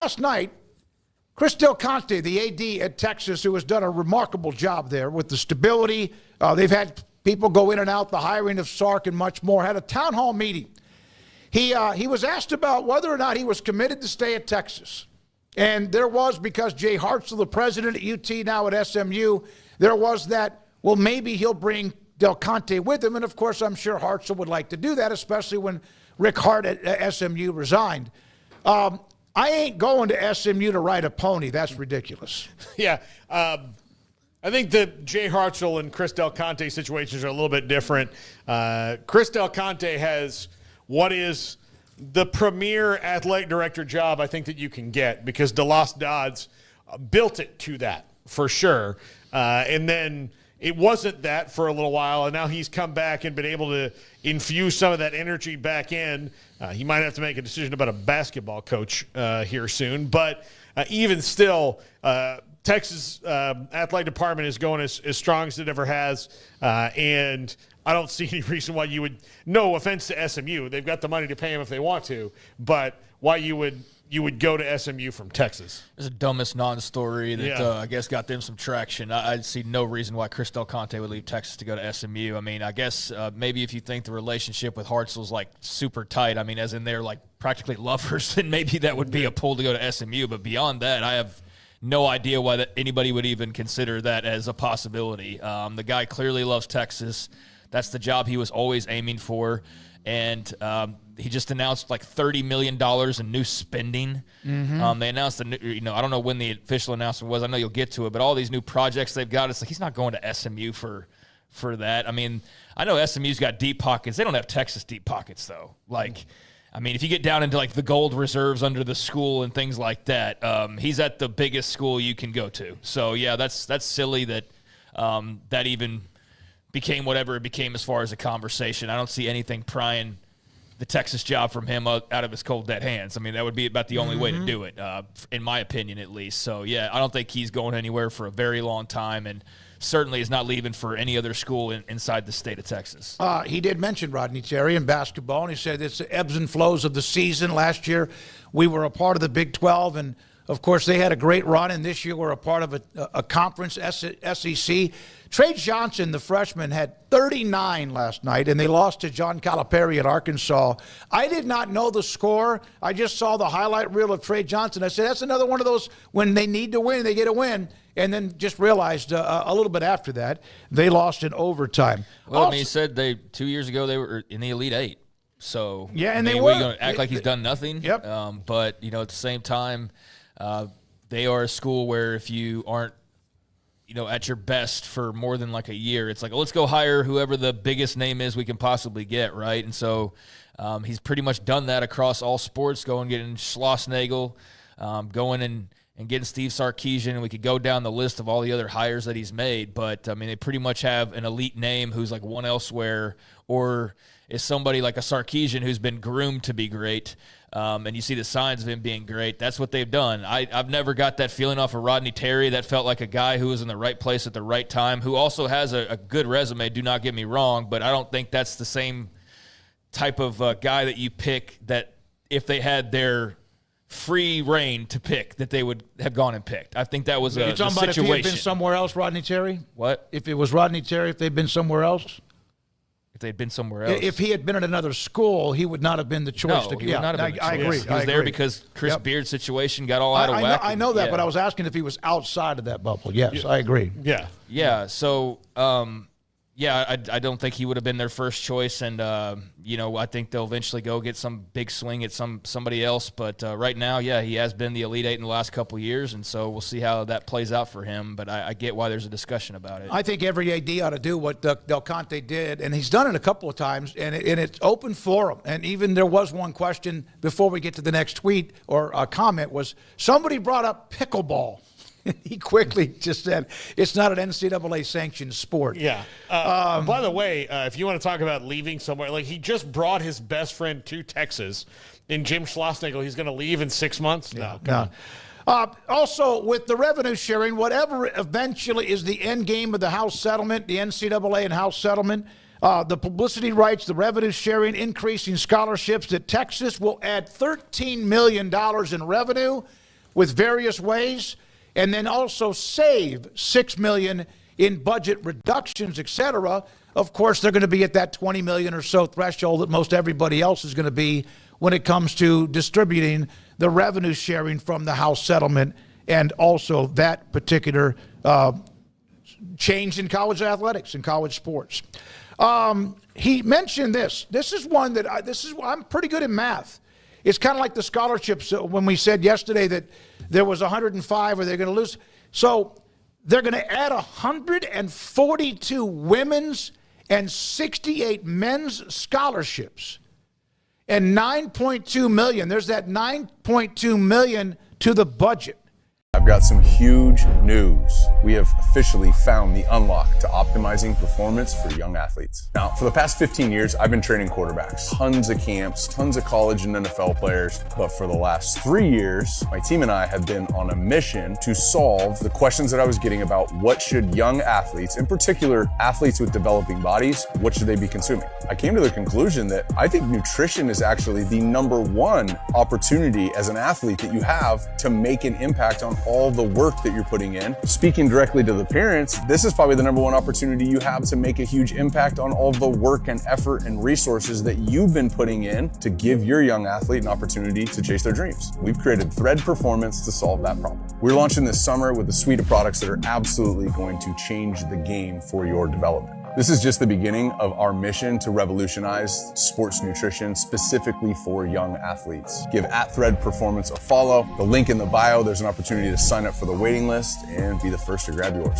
last night, Chris Del Conte, the AD at Texas, who has done a remarkable job there with the stability. They've had people go in and out, the hiring of Sark and much more, had a town hall meeting. He was asked about whether or not he was committed to stay at Texas. And there was, because Jay Hartzell, the president at UT, now at SMU, there was that, well, maybe he'll bring Del Conte with him. And, of course, I'm sure Hartzell would like to do that, especially when Rick Hart at SMU resigned. I ain't going to SMU to ride a pony. That's ridiculous. Yeah. I think the Jay Hartzell and Chris Del Conte situations are a little bit different. Chris Del Conte has what is the premier athletic director job I think that you can get, because DeLoss Dodds built it to that for sure. And then it wasn't that for a little while, and now he's come back and been able to infuse some of that energy back in. He might have to make a decision about a basketball coach here soon. But even still, Texas athletic department is going as strong as it ever has. And I don't see any reason why you would, no offense to SMU, they've got the money to pay him if they want to, but why you would go to SMU from Texas. It's the dumbest non-story that I guess got them some traction. I see no reason why Chris Del Conte would leave Texas to go to SMU. I mean, I guess maybe if you think the relationship with Hartzell's like super tight, I mean, as in they're like practically lovers, then maybe that would be a pull to go to SMU. But beyond that, I have no idea why anybody would even consider that as a possibility. The guy clearly loves Texas. That's the job he was always aiming for. And he just announced like $30 million in new spending. Mm-hmm. They announced I don't know when the official announcement was. I know you'll get to it, but all these new projects they've got, it's like he's not going to SMU for that. I mean, I know SMU's got deep pockets. They don't have Texas deep pockets though. Like, I mean, if you get down into like the gold reserves under the school and things like that, he's at the biggest school you can go to. So yeah, that's silly that that even became whatever it became as far as a conversation. I don't see anything prying the Texas job from him out of his cold, dead hands. I mean, that would be about the only way to do it, in my opinion at least. So, yeah, I don't think he's going anywhere for a very long time, and certainly is not leaving for any other school inside the state of Texas. He did mention Rodney Terry in basketball, and he said it's the ebbs and flows of the season. Last year we were a part of the Big 12, and of course, they had a great run, and this year we're a part of a conference, SEC. Trey Johnson, the freshman, had 39 last night, and they lost to John Calipari at Arkansas. I did not know the score. I just saw the highlight reel of Trey Johnson. I said, that's another one of those when they need to win, they get a win, and then just realized a little bit after that they lost in overtime. Well, also, I mean, he said 2 years ago they were in the Elite Eight. So, yeah, and they were going to act like he's done nothing. Yep. But, at the same time, they are a school where if you aren't, at your best for more than like a year, it's like, let's go hire whoever the biggest name is we can possibly get, right? And so he's pretty much done that across all sports, going and getting Schlossnagle, going and getting Steve Sarkisian, and we could go down the list of all the other hires that he's made. But, I mean, they pretty much have an elite name who's like one elsewhere, or is somebody like a Sarkisian who's been groomed to be great. And you see the signs of him being great. That's what they've done. I've never got that feeling off of Rodney Terry. That felt like a guy who was in the right place at the right time, who also has a good resume, do not get me wrong, but I don't think that's the same type of guy that you pick that if they had their free reign to pick, that they would have gone and picked. I think that was a situation. If he had been somewhere else, Rodney Terry? What? If it was Rodney Terry, if they'd been somewhere else? If they'd been somewhere else. If he had been at another school, he would not have been the choice. No, he would not have been the choice. I agree. He was there because Chris Beard's situation got all out of whack. I know that, but I was asking if he was outside of that bubble. Yes, I agree. Yeah. Yeah, so, I don't think he would have been their first choice, and, I think they'll eventually go get some big swing at somebody else. But right now, he has been the Elite Eight in the last couple of years, and so we'll see how that plays out for him. But I get why there's a discussion about it. I think every AD ought to do what Del Conte did, and he's done it a couple of times, and it's open for him. And even there was one question before we get to the next tweet or comment was somebody brought up pickleball. He quickly just said, it's not an NCAA-sanctioned sport. Yeah. By the way, if you want to talk about leaving somewhere, like he just brought his best friend to Texas in Jim Schlossnagle. He's going to leave in 6 months? No. Also, with the revenue sharing, whatever eventually is the end game of the House settlement, the NCAA and House settlement, the publicity rights, the revenue sharing, increasing scholarships, that Texas will add $13 million in revenue. with various ways, and then also save $6 million in budget reductions, et cetera, of course, they're going to be at that $20 million or so threshold that most everybody else is going to be when it comes to distributing the revenue sharing from the House settlement and also that particular change in college athletics and college sports. He mentioned this. This is one that I'm pretty good in math. It's kind of like the scholarships when we said yesterday that there was 105 or they're going to lose. So they're going to add 142 women's and 68 men's scholarships and $9.2 million. There's that $9.2 million to the budget. I've got some huge news. We have officially found the unlock to optimizing performance for young athletes. Now, for the past 15 years, I've been training quarterbacks, tons of camps, tons of college and NFL players. But for the last 3 years, my team and I have been on a mission to solve the questions that I was getting about what should young athletes, in particular athletes with developing bodies, what should they be consuming? I came to the conclusion that I think nutrition is actually the #1 opportunity as an athlete that you have to make an impact on all the work that you're putting in. Speaking directly to the parents, this is probably the #1 opportunity you have to make a huge impact on all the work and effort and resources that you've been putting in to give your young athlete an opportunity to chase their dreams. We've created Thread Performance to solve that problem. We're launching this summer with a suite of products that are absolutely going to change the game for your development. This is just the beginning of our mission to revolutionize sports nutrition specifically for young athletes. Give @Thread Performance a follow. The link in the bio, there's an opportunity to sign up for the waiting list and be the first to grab yours.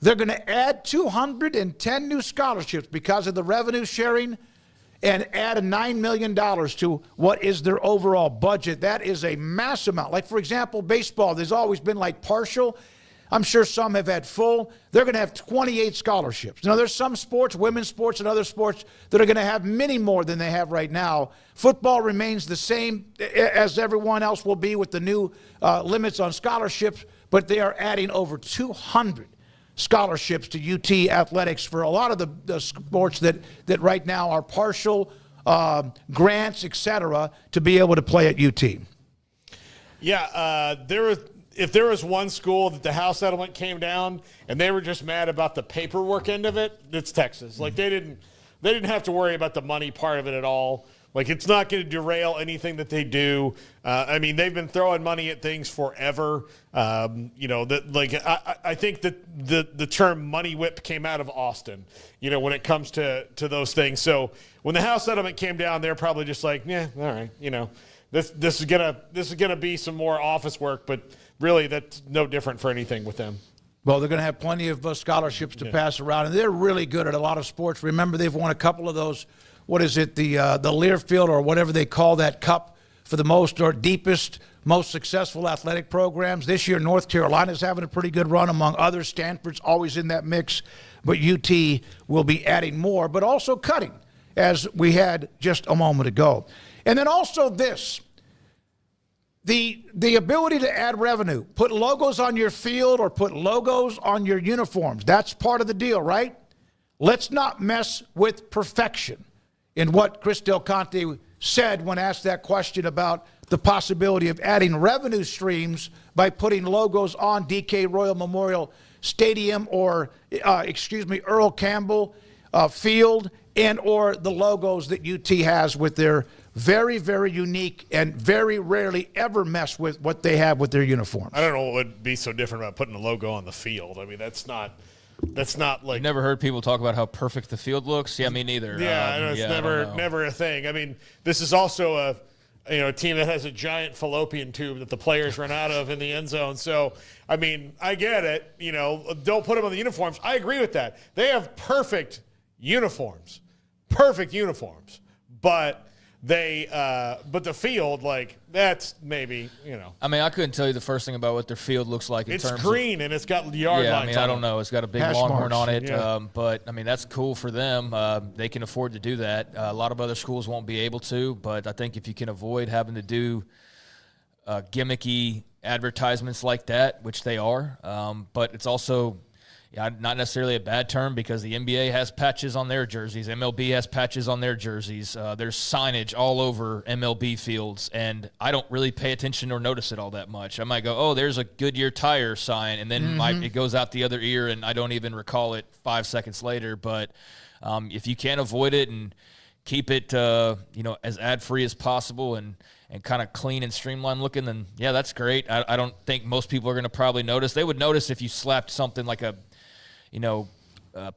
They're going to add 210 new scholarships because of the revenue sharing and add a $9 million to what is their overall budget. That is a mass amount. Like, for example, baseball, there's always been like partial. I'm sure some have had full. They're going to have 28 scholarships. Now, there's some sports, women's sports and other sports, that are going to have many more than they have right now. Football remains the same as everyone else will be with the new limits on scholarships, but they are adding over 200 scholarships to UT athletics for a lot of the sports that right now are partial, grants, et cetera, to be able to play at UT. Yeah, if there was one school that the House settlement came down and they were just mad about the paperwork end of it, it's Texas. Like they didn't have to worry about the money part of it at all. Like, it's not going to derail anything that they do. I mean, they've been throwing money at things forever. I think that the term money whip came out of Austin, when it comes to those things. So when the House settlement came down, they're probably just like, yeah, all right, this is gonna be some more office work, but really that's no different for anything with them. Well, they're going to have plenty of scholarships to pass around, and they're really good at a lot of sports. Remember, they've won a couple of those. What is it, the Learfield or whatever they call that cup for the most or deepest, most successful athletic programs. This year, North Carolina's having a pretty good run among others. Stanford's always in that mix, but UT will be adding more, but also cutting, as we had just a moment ago. And then also this, the ability to add revenue, put logos on your field or put logos on your uniforms. That's part of the deal, right? Let's not mess with perfection. In what Chris Del Conte said when asked that question about the possibility of adding revenue streams by putting logos on DK Royal Memorial Stadium or, Earl Campbell Field and or the logos that UT has with their very, very unique and very rarely ever mess with what they have with their uniforms. I don't know what would be so different about putting a logo on the field. I mean, that's not like. You've never heard people talk about how perfect the field looks? Yeah, me neither. Yeah, it's never a thing. I mean, this is also a team that has a giant fallopian tube that the players run out of in the end zone. So, I mean, I get it. Don't put them on the uniforms. I agree with that. They have perfect uniforms, but but the field, like, that's maybe, I mean, I couldn't tell you the first thing about what their field looks like in terms of. It's green and it's got yard lines. I mean, I don't know. It's got a big Longhorn on it. Yeah. But, I mean, that's cool for them. They can afford to do that. A lot of other schools won't be able to, but I think if you can avoid having to do gimmicky advertisements like that, which they are, but it's also, not necessarily a bad term because the NBA has patches on their jerseys. MLB has patches on their jerseys. There's signage all over MLB fields, and I don't really pay attention or notice it all that much. I might go, oh, there's a Goodyear tire sign, and then it goes out the other ear, and I don't even recall it 5 seconds later. But if you can avoid it and keep it as ad-free as possible and kind of clean and streamlined looking, then, yeah, that's great. I don't think most people are going to probably notice. They would notice if you slapped something like a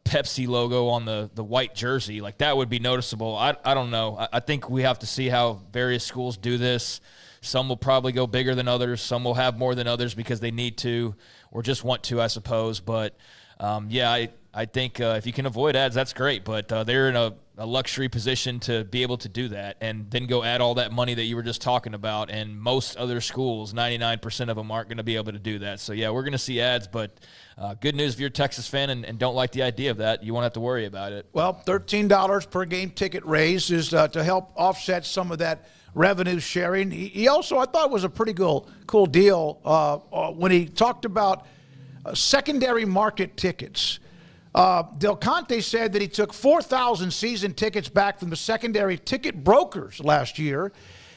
Pepsi logo on the white jersey. Like, that would be noticeable. I don't know. I think we have to see how various schools do this. Some will probably go bigger than others. Some will have more than others because they need to or just want to, I suppose. But, I think if you can avoid ads, that's great. But they're in a luxury position to be able to do that and then go add all that money that you were just talking about. And most other schools, 99% of them aren't going to be able to do that. So, yeah, we're going to see ads. But good news if you're a Texas fan and don't like the idea of that, you won't have to worry about it. Well, $13 per game ticket raise is to help offset some of that revenue sharing. He also, I thought, was a pretty cool deal when he talked about secondary market tickets. Del Conte said that he took 4,000 season tickets back from the secondary ticket brokers last year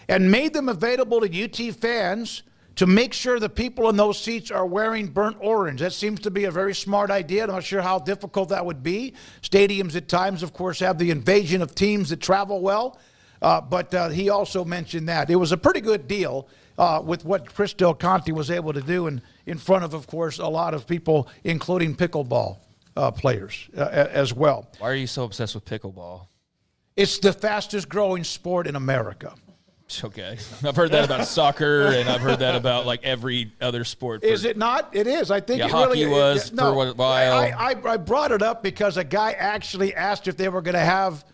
and made them available to UT fans to make sure the people in those seats are wearing burnt orange. That seems to be a very smart idea. I'm not sure how difficult that would be. Stadiums at times, of course, have the invasion of teams that travel well, but he also mentioned that. It was a pretty good deal with what Chris Del Conte was able to do in front of course, a lot of people, including pickleball players as well. Why are you so obsessed with pickleball? It's the fastest growing sport in America. Okay. I've heard that about soccer, and I've heard that about like every other sport. Is it not? It is. I think it hockey really was no, for a while. I brought it up because a guy actually asked if they were going to have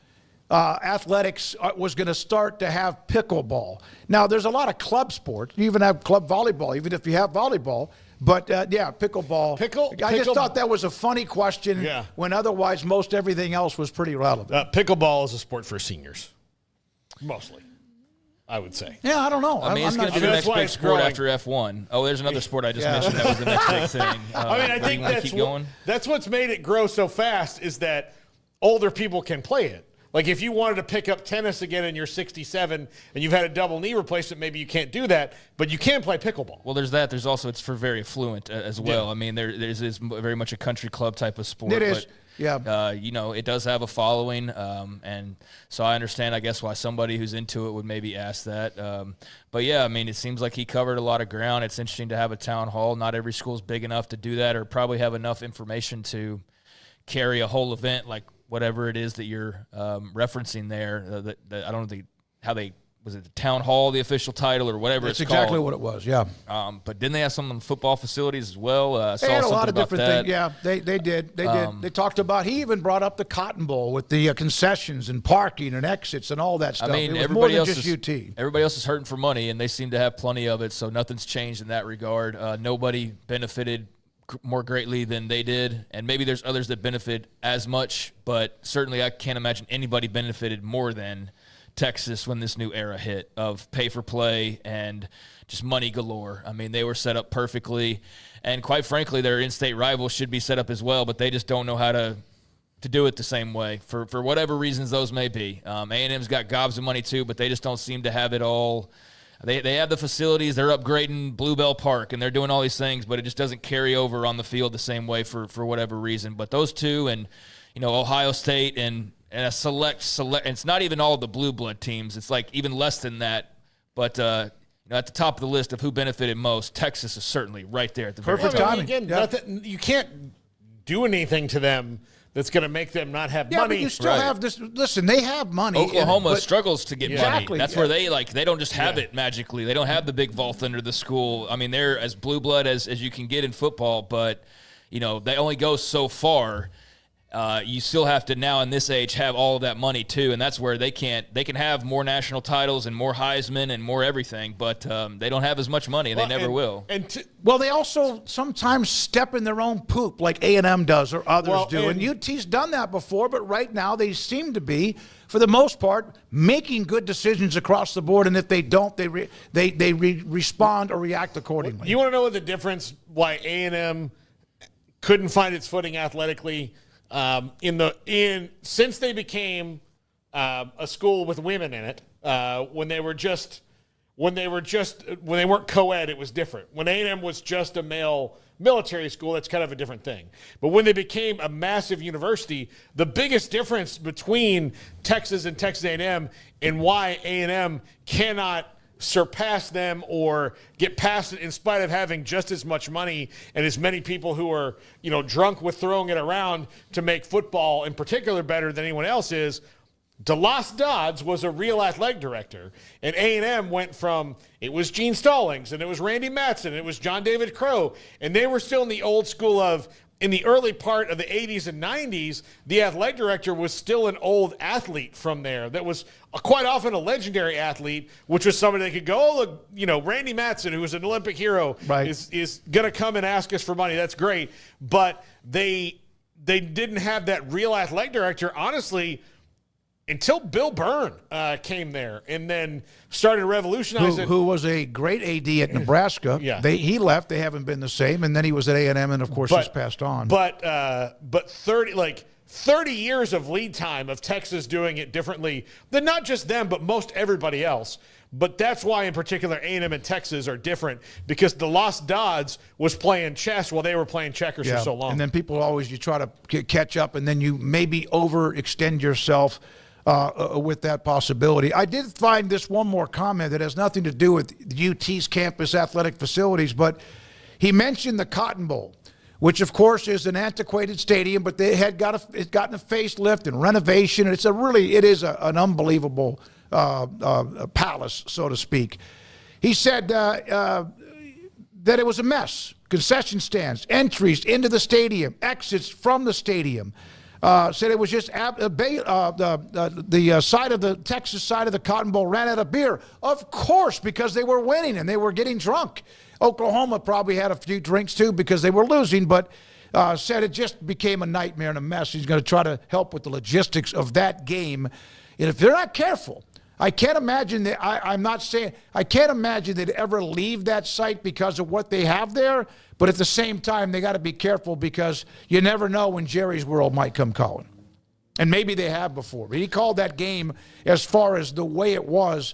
athletics was going to start to have pickleball. Now, there's a lot of club sports. You even have club volleyball, even if you have volleyball. But, pickleball. I just thought that was a funny question when otherwise most everything else was pretty relevant. Pickleball is a sport for seniors, mostly, I would say. Yeah, I don't know. I mean, it's going to be the next big sport after F1. Oh, there's another sport I just mentioned that was the next big thing. I think that's what's made it grow so fast is that older people can play it. Like, if you wanted to pick up tennis again and you're 67 and you've had a double knee replacement, maybe you can't do that, but you can play pickleball. Well, there's that. There's also, it's for very affluent as well. Yeah. I mean, there's very much a country club type of sport. It is, it does have a following, and so I understand, I guess, why somebody who's into it would maybe ask that. But, yeah, I mean, it seems like he covered a lot of ground. It's interesting to have a town hall. Not every school's big enough to do that or probably have enough information to carry a whole event like whatever it is that you're referencing there. That I don't know how they was it the town hall, the official title, or whatever it's exactly called. what it was. Yeah. But didn't they have some football facilities as well? They had a lot of different things. Yeah, they did. They did. They talked about. He even brought up the Cotton Bowl with the concessions and parking and exits and all that stuff. I mean, it was more than just UT. Everybody else is hurting for money, and they seem to have plenty of it. So nothing's changed in that regard. Nobody benefited more greatly than they did, and maybe there's others that benefit as much, but certainly I can't imagine anybody benefited more than Texas when this new era hit of pay for play and just money galore. I mean, they were set up perfectly, and quite frankly, their in-state rivals should be set up as well, but they just don't know how to do it the same way for whatever reasons those may be. A&M's got gobs of money too, but they just don't seem to have it all. They have the facilities. They're upgrading Bluebell Park, and they're doing all these things, but it just doesn't carry over on the field the same way for whatever reason. But those two and, Ohio State and a select. It's not even all of the blue blood teams. It's like even less than that. But at the top of the list of who benefited most, Texas is certainly right there at the perfect timing. Again, you can't do anything to them that's going to make them not have money. But you still have this. Listen, they have money. Oklahoma struggles to get money. That's where they don't just have it magically. They don't have the big vault under the school. I mean, they're as blue blood as you can get in football, but they only go so far. You still have to now in this age have all of that money too, and that's where they can have more national titles and more Heisman and more everything, but they don't have as much money, and they never will. Well, they also sometimes step in their own poop like A&M does or others do, and UT's done that before, but right now they seem to be, for the most part, making good decisions across the board, and if they don't, they respond or react accordingly. You want to know what the difference why A&M couldn't find its footing athletically. Since they became a school with women in it, when they weren't co-ed, it was different. When A&M was just a male military school, that's kind of a different thing. But when they became a massive university, the biggest difference between Texas and Texas A&M and why A&M cannot surpass them or get past it in spite of having just as much money and as many people who are, drunk with throwing it around to make football in particular better than anyone else is, DeLoss Dodds was a real athletic director, and A&M went from, it was Gene Stallings, and it was Randy Matson, and it was John David Crow, and they were still in the old school of, in the early part of the 80s and 90s, the athletic director was still an old athlete from there that was quite often a legendary athlete, which was somebody that could go, oh, look, Randy Matson, who was an Olympic hero, right, is going to come and ask us for money. That's great. But they didn't have that real athletic director, honestly, until Bill Byrne came there and then started revolutionizing. Who was a great AD at Nebraska. Yeah. He left. They haven't been the same. And then he was at A&M, and, of course, he's passed on. But 30 years of lead time of Texas doing it differently than not just them, but most everybody else. But that's why, in particular, A&M and Texas are different, because DeLoss Dodds was playing chess while they were playing checkers for so long. And then people always, you try to catch up, and then you maybe overextend yourself with that possibility. I did find this one more comment that has nothing to do with UT's campus athletic facilities, but he mentioned the Cotton Bowl, which of course is an antiquated stadium, but they had gotten a facelift and renovation. And it is an unbelievable palace, so to speak. He said that it was a mess. Concession stands, entries into the stadium, exits from the stadium. Said it was just the side of the Texas side of the Cotton Bowl ran out of beer. Of course, because they were winning and they were getting drunk. Oklahoma probably had a few drinks too because they were losing, but said it just became a nightmare and a mess. He's going to try to help with the logistics of that game. And if they're not careful, I can't imagine that. I can't imagine they'd ever leave that site because of what they have there. But at the same time, they got to be careful because you never know when Jerry's World might come calling. And maybe they have before. But he called that game, as far as the way it was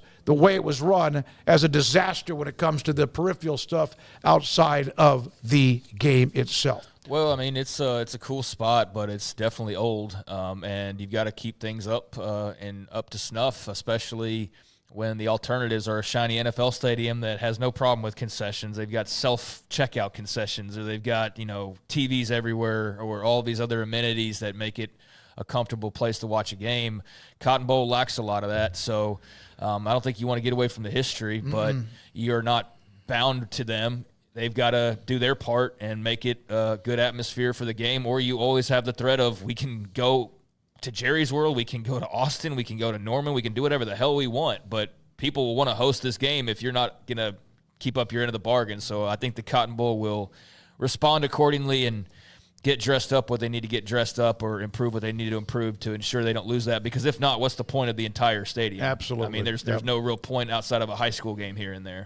run, as a disaster when it comes to the peripheral stuff outside of the game itself. Well, I mean, it's a cool spot, but it's definitely old, and you've got to keep things up and up to snuff, especially when the alternatives are a shiny NFL stadium that has no problem with concessions. They've got self-checkout concessions, or they've got, TVs everywhere, or all these other amenities that make it a comfortable place to watch a game. Cotton Bowl lacks a lot of that, so I don't think you want to get away from the history, but you're not bound to them. They've got to do their part and make it a good atmosphere for the game, or you always have the threat of, we can go to Jerry's World, we can go to Austin, we can go to Norman, we can do whatever the hell we want, but people will want to host this game if you're not going to keep up your end of the bargain. So I think the Cotton Bowl will respond accordingly and get dressed up what they need to get dressed up, or improve what they need to improve to ensure they don't lose that, because if not, what's the point of the entire stadium? Absolutely. I mean, there's no real point outside of a high school game here and there.